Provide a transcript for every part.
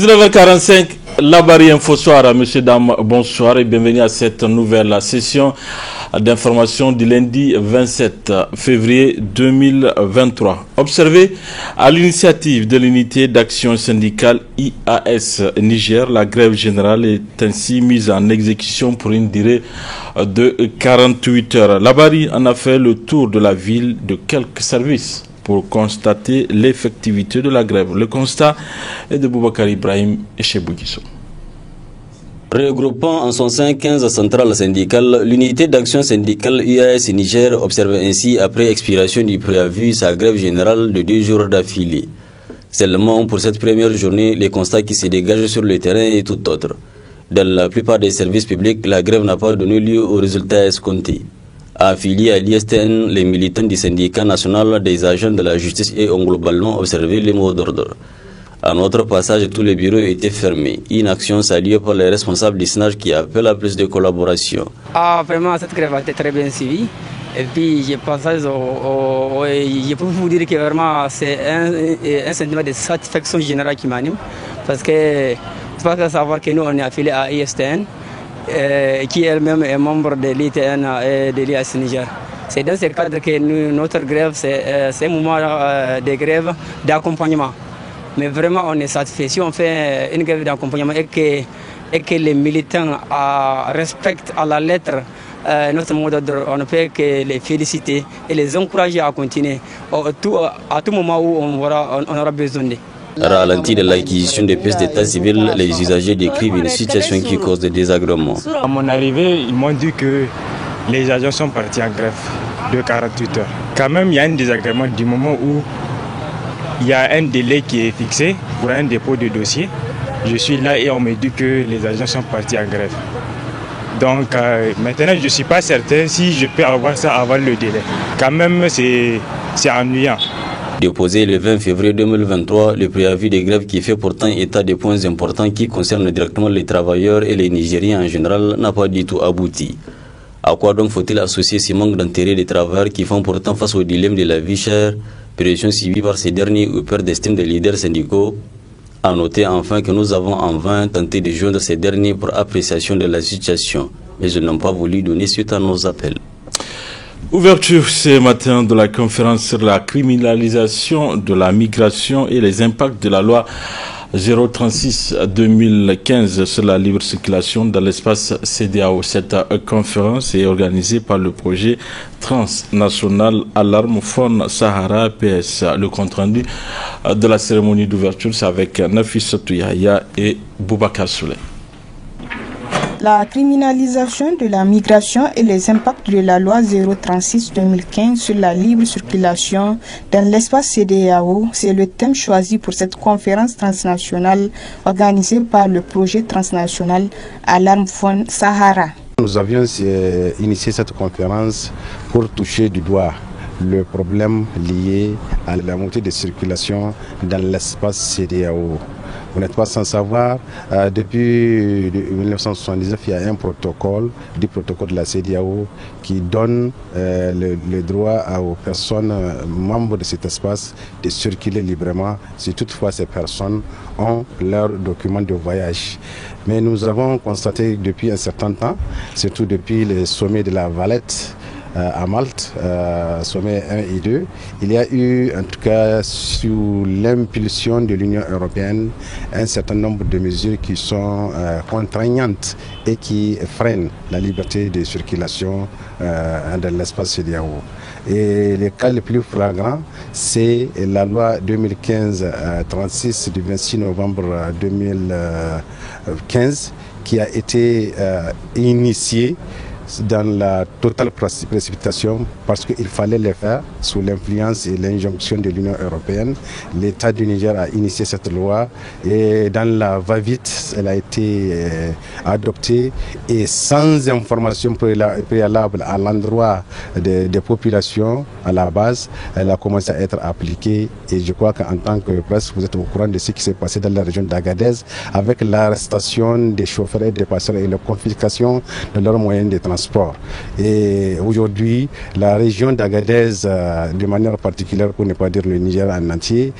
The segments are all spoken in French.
19h45, Labari Info Soir, messieurs, dames, bonsoir et bienvenue à cette nouvelle session d'information du lundi 27 février 2023. Observez, à l'initiative de l'unité d'action syndicale IAS Niger, la grève générale est ainsi mise en exécution pour une durée de 48 heures. Labari en a fait le tour de la ville de quelques services pour constater l'effectivité de la grève. Le constat est de Boubacar Ibrahim et Chebouguisso. Regroupant en son sein 15 centrales syndicales, l'unité d'action syndicale IAS Niger observe ainsi, après expiration du préavis, sa grève générale de 2 jours d'affilée. Seulement, pour cette première journée, les constats qui se dégagent sur le terrain est tout autre. Dans la plupart des services publics, la grève n'a pas donné lieu aux résultats escomptés. Affiliés à l'ISTN, les militants du syndicat national des agents de la justice ont globalement observé les mots d'ordre. À notre passage, tous les bureaux étaient fermés. Une action saluée par les responsables du SNAJ qui appellent à plus de collaboration. Vraiment, cette grève a été très bien suivie. Et puis, je peux vous dire que vraiment, c'est un sentiment de satisfaction générale qui m'anime. Parce que, il faut savoir que nous, on est affiliés à l'ISTN. Qui elle-même est membre de l'ITN et de l'IAS Niger. C'est dans ce cadre que notre grève, c'est un moment de grève d'accompagnement. Mais vraiment, on est satisfait. Si on fait une grève d'accompagnement et que les militants respectent à la lettre notre mot d'ordre, on ne peut que les féliciter et les encourager à continuer à tout moment où on aura besoin d'eux. Ralenti de l'acquisition des pièces d'état civil, les usagers décrivent une situation qui cause des désagréments. À mon arrivée, ils m'ont dit que les agents sont partis en grève de 48 heures. Quand même, il y a un désagrément du moment où il y a un délai qui est fixé pour un dépôt de dossier. Je suis là et on me dit que les agents sont partis en grève. Donc maintenant, je ne suis pas certain si je peux avoir ça avant le délai. Quand même, c'est ennuyant. Déposé le 20 février 2023, le préavis de grève qui fait pourtant état des points importants qui concernent directement les travailleurs et les Nigériens en général n'a pas du tout abouti. À quoi donc faut-il associer ces manques d'intérêt des travailleurs qui font pourtant face au dilemme de la vie chère, pression subie par ces derniers ou peur d'estime des leaders syndicaux? À noter enfin que nous avons en vain tenté de joindre ces derniers pour appréciation de la situation, mais ils n'ont pas voulu donner suite à nos appels. Ouverture ce matin de la conférence sur la criminalisation de la migration et les impacts de la loi 036-2015 sur la libre circulation dans l'espace CEDEAO. Cette conférence est organisée par le projet transnational Alarme Faune Sahara PS. Le compte rendu de la cérémonie d'ouverture, c'est avec Nafis Touyaya et Boubacar Souley. La criminalisation de la migration et les impacts de la loi 036-2015 sur la libre circulation dans l'espace CEDEAO, c'est le thème choisi pour cette conférence transnationale organisée par le projet transnational Alarme Faune Sahara. Nous avions initié cette conférence pour toucher du doigt le problème lié à la montée de circulation dans l'espace CEDEAO. Vous n'êtes pas sans savoir, depuis 1979, il y a un protocole, du protocole de la CEDEAO qui donne le droit aux personnes membres de cet espace de circuler librement si toutefois ces personnes ont leurs documents de voyage. Mais nous avons constaté depuis un certain temps, surtout depuis le sommet de la Valette, à Malte, sommet 1 et 2, il y a eu, en tout cas sous l'impulsion de l'Union européenne, un certain nombre de mesures qui sont contraignantes et qui freinent la liberté de circulation dans l'espace CEDEAO. Et le cas le plus flagrant, c'est la loi 2015-36 du 26 novembre 2015 qui a été initiée dans la totale précipitation parce qu'il fallait le faire sous l'influence et l'injonction de l'Union européenne. L'État du Niger a initié cette loi et dans la va-vite, elle a été adoptée et sans information préalable à l'endroit des populations à la base, elle a commencé à être appliquée et je crois qu'en tant que presse, vous êtes au courant de ce qui s'est passé dans la région d'Agadez avec l'arrestation des chauffeurs et des passeurs et la confiscation de leurs moyens de transport. transport. Et aujourd'hui, la région d'Agadez, de manière particulière, pour ne pas dire le Niger en entier,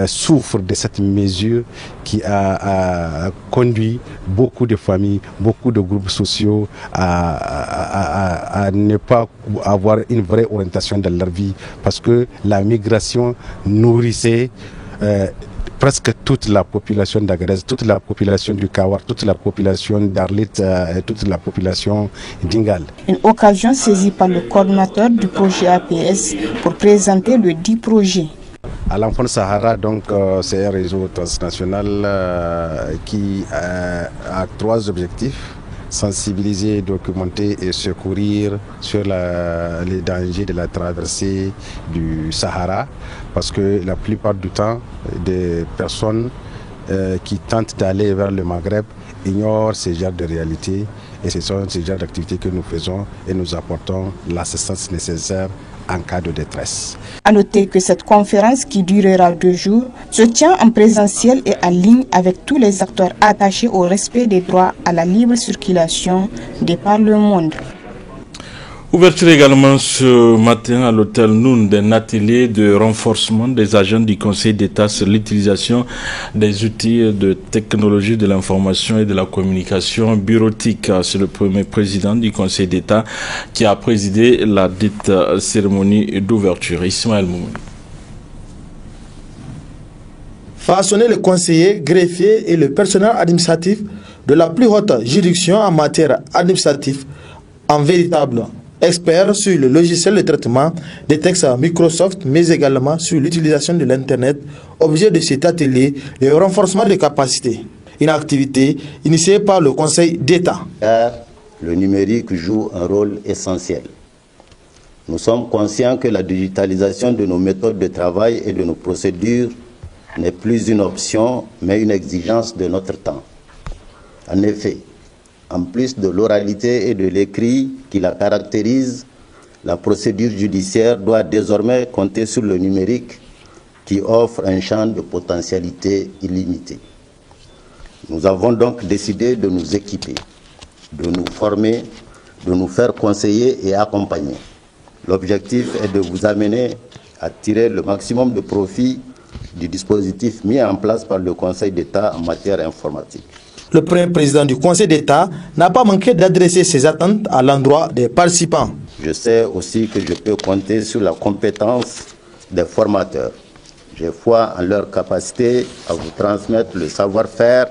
souffre de cette mesure qui a conduit beaucoup de familles, beaucoup de groupes sociaux à ne pas avoir une vraie orientation dans leur vie, parce que la migration nourrissait presque toute la population d'Agadez, toute la population du Kawar, toute la population d'Arlit et toute la population d'Ingal. Une occasion saisie par le coordinateur du projet APS pour présenter le dit projet. À l'Enfant Sahara, donc, c'est un réseau transnational qui a 3 objectifs: sensibiliser, documenter et secourir sur les dangers de la traversée du Sahara, parce que la plupart du temps, des personnes qui tentent d'aller vers le Maghreb ignorent ce genre de réalité, et ce sont ces genres d'activités que nous faisons et nous apportons l'assistance nécessaire en cas de détresse. À noter que cette conférence, qui durera 2 jours, se tient en présentiel et en ligne avec tous les acteurs attachés au respect des droits à la libre circulation de par le monde. Ouverture également ce matin à l'hôtel Noun d'un atelier de renforcement des agents du Conseil d'État sur l'utilisation des outils de technologie de l'information et de la communication bureautique. C'est le premier président du Conseil d'État qui a présidé la dite cérémonie d'ouverture. Ismaël Moumouni. Façonner les conseillers, greffiers et le personnel administratif de la plus haute juridiction en matière administrative en véritable expert sur le logiciel de traitement des textes Microsoft, mais également sur l'utilisation de l'Internet. Objet de cet atelier, le renforcement des capacités. Une activité initiée par le Conseil d'État. Le numérique joue un rôle essentiel. Nous sommes conscients que la digitalisation de nos méthodes de travail et de nos procédures n'est plus une option, mais une exigence de notre temps. En effet, en plus de l'oralité et de l'écrit qui la caractérise, la procédure judiciaire doit désormais compter sur le numérique qui offre un champ de potentialité illimité. Nous avons donc décidé de nous équiper, de nous former, de nous faire conseiller et accompagner. L'objectif est de vous amener à tirer le maximum de profit du dispositif mis en place par le Conseil d'État en matière informatique. Le premier président du Conseil d'État n'a pas manqué d'adresser ses attentes à l'endroit des participants. Je sais aussi que je peux compter sur la compétence des formateurs. J'ai foi en leur capacité à vous transmettre le savoir-faire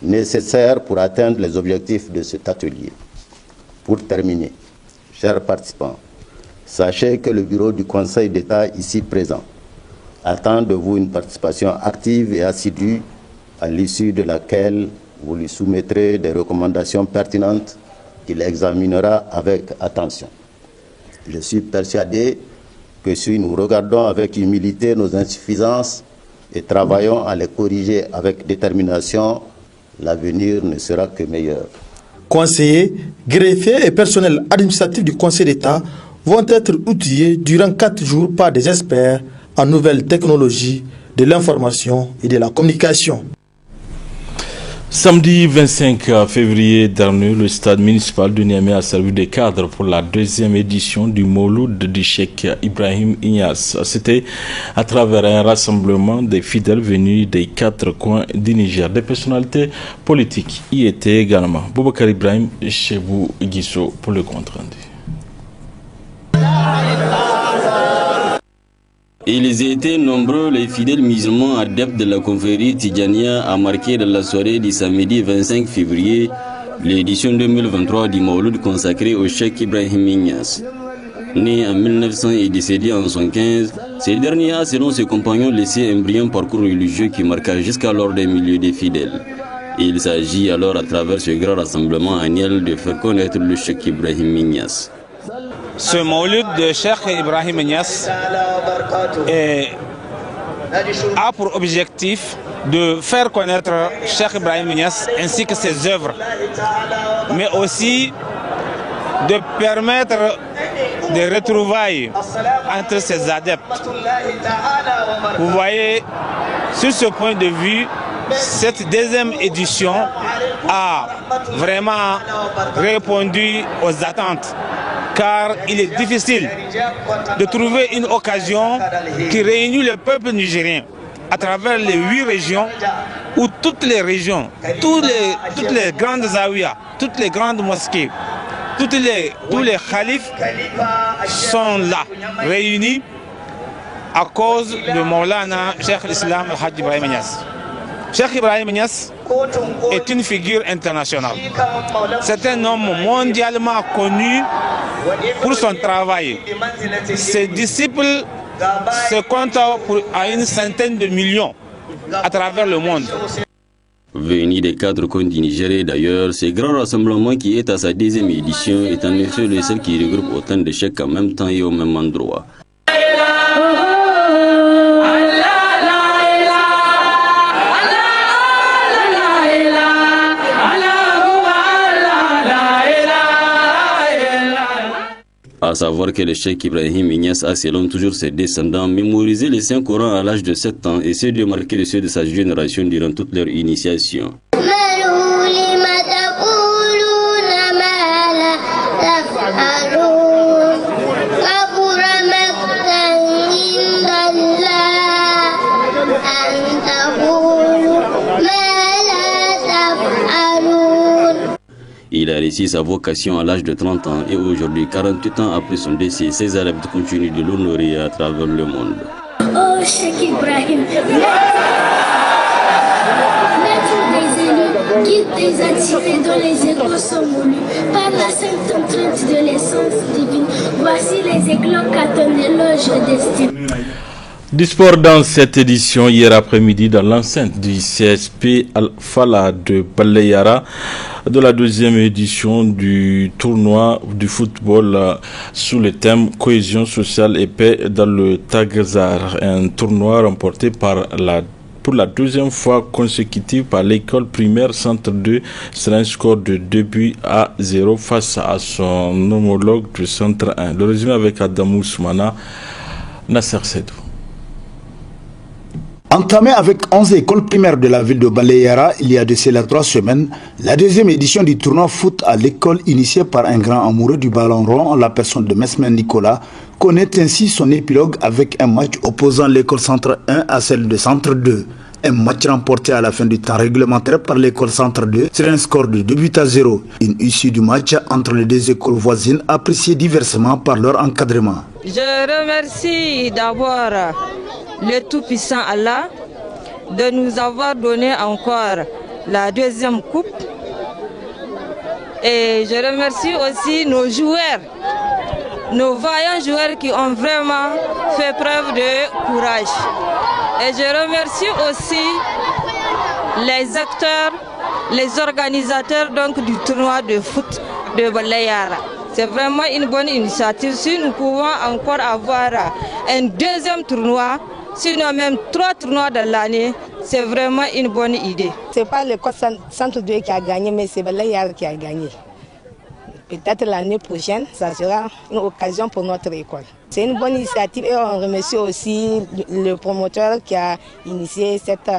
nécessaire pour atteindre les objectifs de cet atelier. Pour terminer, chers participants, sachez que le bureau du Conseil d'État ici présent attend de vous une participation active et assidue à l'issue de laquelle vous lui soumettrez des recommandations pertinentes qu'il examinera avec attention. Je suis persuadé que si nous regardons avec humilité nos insuffisances et travaillons à les corriger avec détermination, l'avenir ne sera que meilleur. Conseillers, greffiers et personnel administratif du Conseil d'État vont être outillés durant 4 jours par des experts en nouvelles technologies de l'information et de la communication. Samedi 25 février dernier, le stade municipal de Niamey a servi de cadre pour la 2e édition du Mouloud du Cheikh Ibrahim Ignace. C'était à travers un rassemblement des fidèles venus des 4 coins du Niger. Des personnalités politiques y étaient également. Boubacar Ibrahim, Chebou Guisso pour le compte rendu. Ils étaient nombreux, les fidèles musulmans adeptes de la confrérie Tidjania à marquer dans la soirée du samedi 25 février l'édition 2023 du Mawlud consacré au Cheikh Ibrahim Ignace. Né en 1900 et décédé en 1915, ce dernier a, selon ses compagnons, laissé un brillant parcours religieux qui marqua jusqu'alors des milliers de fidèles. Il s'agit alors, à travers ce grand rassemblement annuel, de faire connaître le Cheikh Ibrahim Ignace. Ce Mawlud de Cheikh Ibrahim Ignace a pour objectif de faire connaître Cheikh Ibrahim Ignace ainsi que ses œuvres, mais aussi de permettre des retrouvailles entre ses adeptes. Vous voyez, sur ce point de vue, cette 2e édition a vraiment répondu aux attentes, car il est difficile de trouver une occasion qui réunit le peuple nigérien à travers les 8 régions, où toutes les régions, toutes les grandes zawiyas, toutes les grandes mosquées, tous les khalifs sont là, réunis à cause de Maulana Cheikh l'Islam Hadj Ibrahim Niass. Cheikh Ibrahim Niass est une figure internationale. C'est un homme mondialement connu pour son travail. Ses disciples se comptent à une centaine de millions à travers le monde. Venu des 4 coins du Niger d'ailleurs, ce grand rassemblement qui est à sa 2e édition est en effet le seul qui regroupe autant de chèques en même temps et au même endroit. À savoir que le cheikh Ibrahim Niass a, selon toujours ses descendants, mémorisé les 5 Corans à l'âge de 7 ans et s'est démarqué de ceux de sa génération durant toute leur initiation. Il a réussi sa vocation à l'âge de 30 ans et aujourd'hui, 48 ans après son décès, ses adeptes continuent de l'honorer à travers le monde. Oh, Cheikh Ibrahim, maître des élus, guide des attirés dont les échos sont moulus par la sainte empreinte de l'essence divine. Voici les éclats qu'à ton éloge destin. Du sport dans cette édition, hier après-midi, dans l'enceinte du CSP Al-Fala de Baleyara, de la 2e édition du tournoi du football sous le thème cohésion sociale et paix dans le Tagazar. Un tournoi remporté pour la 2e fois consécutive par l'école primaire Centre 2 sur un score de 2-0 face à son homologue du Centre 1. Le résumé avec Adamou Soumana, Nasser Sedou. Entamée avec 11 écoles primaires de la ville de Baleyara il y a de cela 3 semaines, la 2e édition du tournoi foot à l'école initiée par un grand amoureux du ballon rond, la personne de Mesmen Nicolas, connaît ainsi son épilogue avec un match opposant l'école Centre 1 à celle de Centre 2. Un match remporté à la fin du temps réglementaire par l'école Centre 2 sur un score de 2-0. Une issue du match entre les 2 écoles voisines appréciée diversement par leur encadrement. Je remercie d'abord le Tout-Puissant Allah de nous avoir donné encore la 2e coupe. Et je remercie aussi nos joueurs, nos vaillants joueurs qui ont vraiment fait preuve de courage. Et je remercie aussi les acteurs, les organisateurs donc, du tournoi de foot de Baleyara. C'est vraiment une bonne initiative. Si nous pouvons encore avoir un 2e tournoi, sinon même 3 tournois dans l'année, c'est vraiment une bonne idée. Ce n'est pas l'école Centre 2 qui a gagné, mais c'est Baleyara qui a gagné. Peut-être l'année prochaine, ça sera une occasion pour notre école. C'est une bonne initiative et on remercie aussi le promoteur qui a initié cette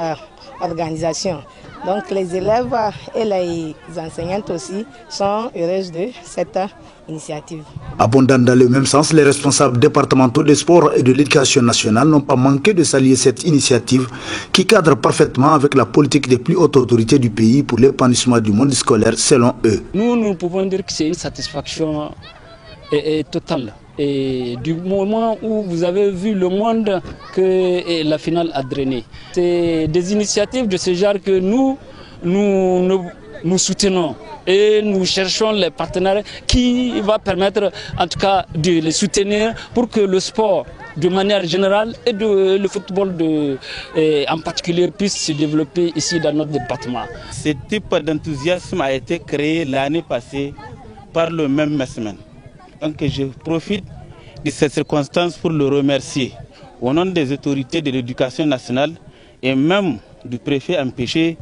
organisation. Donc les élèves et les enseignantes aussi sont heureuses de cette initiative. Abondant dans le même sens, les responsables départementaux des sports et de l'éducation nationale n'ont pas manqué de saluer cette initiative qui cadre parfaitement avec la politique des plus hautes autorités du pays pour l'épanouissement du monde scolaire selon eux. Nous pouvons dire que c'est une satisfaction totale. Et du moment où vous avez vu le monde que la finale a drainé. C'est des initiatives de ce genre que nous soutenons et nous cherchons les partenaires qui vont permettre en tout cas de les soutenir pour que le sport de manière générale et le football en particulier puisse se développer ici dans notre département. Ce type d'enthousiasme a été créé l'année passée par le même Mesmen. Donc je profite de cette circonstance pour le remercier au nom des autorités de l'éducation nationale et même du préfet empêché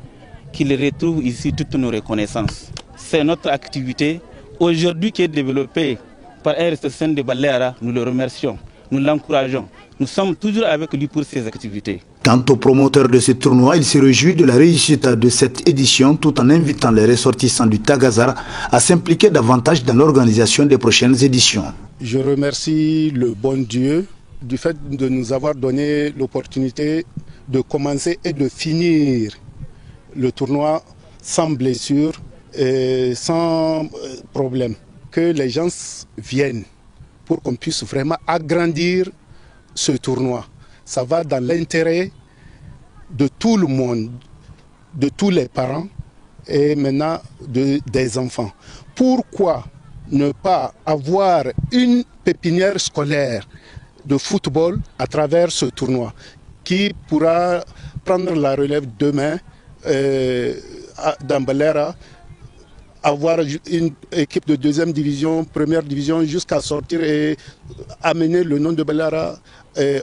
qu'il retrouve ici toutes nos reconnaissances. C'est notre activité aujourd'hui qui est développée par RSSN de Baleyara. Nous le remercions, nous l'encourageons. Nous sommes toujours avec lui pour ces activités. Quant au promoteur de ce tournoi, il se réjouit de la réussite de cette édition tout en invitant les ressortissants du Tagazar à s'impliquer davantage dans l'organisation des prochaines éditions. Je remercie le bon Dieu du fait de nous avoir donné l'opportunité de commencer et de finir le tournoi sans blessure et sans problème. Que les gens viennent pour qu'on puisse vraiment agrandir ce tournoi. Ça va dans l'intérêt de tout le monde, de tous les parents et maintenant des enfants. Pourquoi ne pas avoir une pépinière scolaire de football à travers ce tournoi qui pourra prendre la relève demain dans Balera, avoir une équipe de deuxième division, première division, jusqu'à sortir et amener le nom de Balera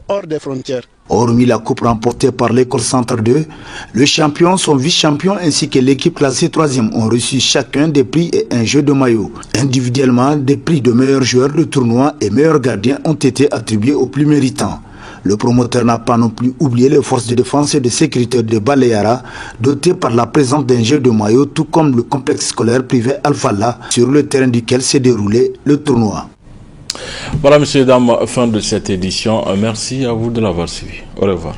hors des frontières. Hormis la coupe remportée par l'école Centre 2, le champion, son vice-champion ainsi que l'équipe classée 3e ont reçu chacun des prix et un jeu de maillot. Individuellement, des prix de meilleurs joueurs de tournoi et meilleurs gardiens ont été attribués aux plus méritants. Le promoteur n'a pas non plus oublié les forces de défense et de sécurité de Baleyara, dotées par la présence d'un jeu de maillot, tout comme le complexe scolaire privé Al-Fallah, sur le terrain duquel s'est déroulé le tournoi. Voilà, messieurs et dames, fin de cette édition. Merci à vous de l'avoir suivi. Au revoir.